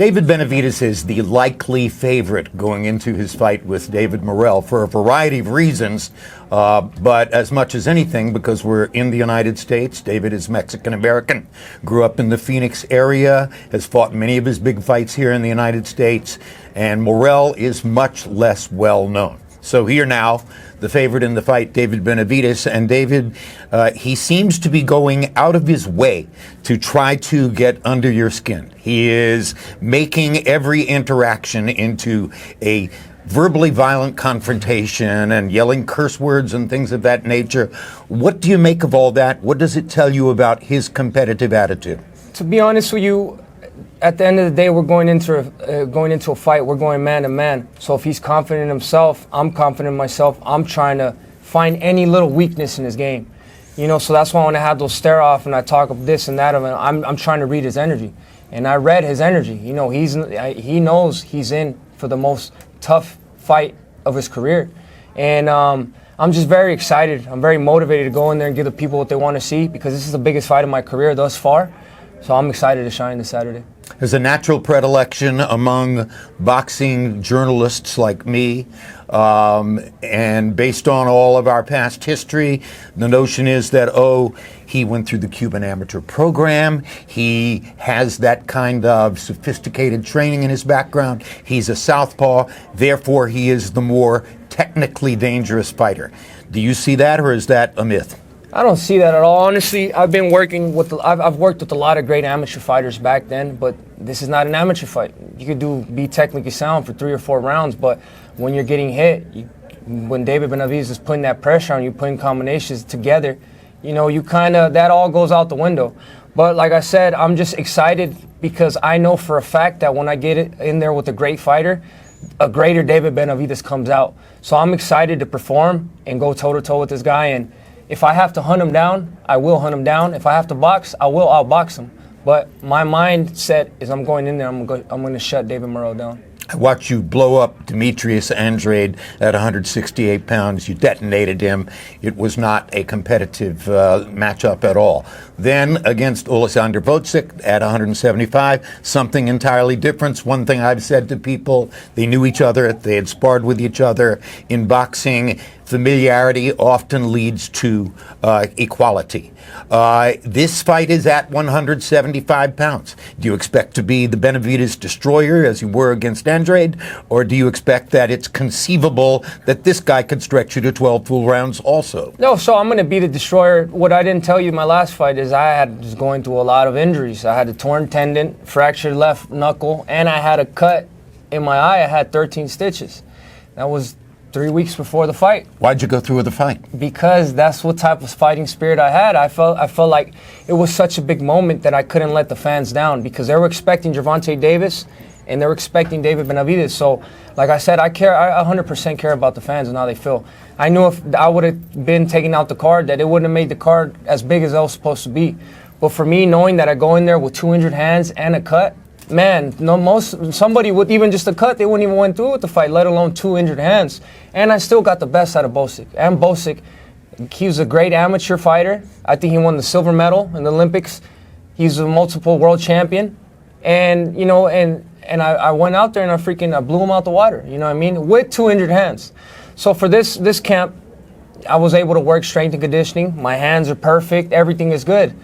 David Benavidez is the likely favorite going into his fight with David Morrell for a variety of reasons, but as much as anything because we're in the United States. David is Mexican-American, grew up in the Phoenix area, has fought many of his big fights here in the United States, and Morrell is much less well-known. So here now, the favorite in the fight, David Benavidez. And David, he seems to be going out of his way to try to get under your skin. He is making every interaction into a verbally violent confrontation and yelling curse words and things of that nature. What do you make of all that? What does it tell you about his competitive attitude? To be honest with you, at the end of the day, we're going into a fight. We're going man to man. So if he's confident in himself, I'm confident in myself. I'm trying to find any little weakness in his game. So that's why when I have those stare off and I talk of this and that, I'm trying to read his energy. And I read his energy. He knows he's in for the most tough fight of his career. And I'm just very excited. I'm very motivated to go in there and give the people what they want to see, because this is the biggest fight of my career thus far. So I'm excited to shine this Saturday. There's a natural predilection among boxing journalists like me, and based on all of our past history, the notion is that, he went through the Cuban amateur program, he has that kind of sophisticated training in his background, he's a southpaw, therefore he is the more technically dangerous fighter. Do you see that, or is that a myth? I don't see that at all. Honestly, I've worked with a lot of great amateur fighters back then, but this is not an amateur fight. You could be technically sound for 3 or 4 rounds, but when you're getting hit, when David Benavidez is putting that pressure on you, putting combinations together, that all goes out the window. But like I said, I'm just excited because I know for a fact that when I get it in there with a great fighter, a greater David Benavidez comes out. So I'm excited to perform and go toe-to-toe with this guy. And if I have to hunt him down, I will hunt him down. If I have to box, I will outbox him. But my mindset is I'm going in there, I'm going to shut David Morrell down. I watched you blow up Demetrius Andrade at 168 pounds. You detonated him. It was not a competitive matchup at all. Then against Alexander Vocek at 175, something entirely different. One thing I've said to people, they knew each other, they had sparred with each other. In boxing, familiarity often leads to equality. This fight is at 175 pounds. Do you expect to be the Benavidez destroyer as you were against Andrade, or do you expect that it's conceivable that this guy could stretch you to 12 full rounds also? No, so I'm going to be the destroyer. What I didn't tell you in my last fight is I was going through a lot of injuries. I had a torn tendon, fractured left knuckle, and I had a cut in my eye. I had 13 stitches. That was 3 weeks before the fight. Why'd you go through with the fight? Because that's what type of fighting spirit I had. I felt like it was such a big moment that I couldn't let the fans down, because they were expecting Gervonta Davis and they were expecting David Benavidez. So, like I said, I 100% care about the fans and how they feel. I knew if I would have been taking out the card, that it wouldn't have made the card as big as it was supposed to be. But for me, knowing that I go in there with 2 injured hands and a cut, man, somebody with even just a cut, they wouldn't even went through with the fight, let alone 2 injured hands. And I still got the best out of Vocek. And Vocek, he was a great amateur fighter. I think he won the silver medal in the Olympics. He's a multiple world champion. And, and I went out there and I blew him out the water, you know what I mean, with 2 injured hands. So for this camp, I was able to work strength and conditioning. My hands are perfect. Everything is good.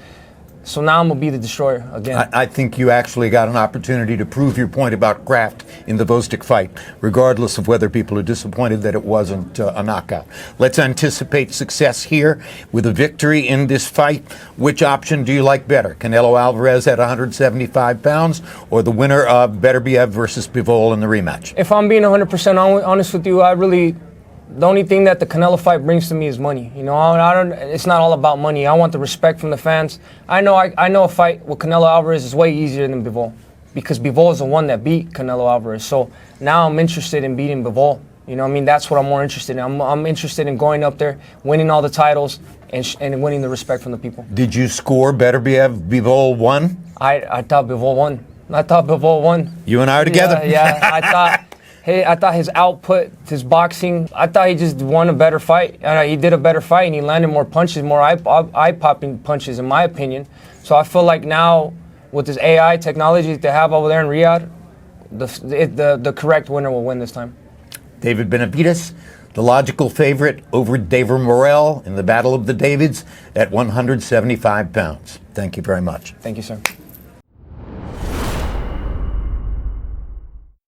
So now I'm going to be the destroyer again. I think you actually got an opportunity to prove your point about craft in the Vocek fight, regardless of whether people are disappointed that it wasn't a knockout. Let's anticipate success here with a victory in this fight. Which option do you like better? Canelo Alvarez at 175 pounds or the winner of Beterbiev versus Bivol in the rematch? If I'm being 100% honest with you, the only thing that the Canelo fight brings to me is money. It's not all about money. I want the respect from the fans. I know a fight with Canelo Alvarez is way easier than Bivol, because Bivol is the one that beat Canelo Alvarez. So now I'm interested in beating Bivol. That's what I'm more interested in. I'm interested in going up there, winning all the titles, and winning the respect from the people. Did you score Beterbiev Bivol 1? I thought Bivol won. You and I are together. Yeah, I thought his output, his boxing, I thought he just won a better fight. He did a better fight, and he landed more punches, more eye-popping punches, in my opinion. So I feel like now, with this AI technology that they have over there in Riyadh, the correct winner will win this time. David Benavidez, the logical favorite over David Morrell in the Battle of the Davids at 175 pounds. Thank you very much. Thank you, sir.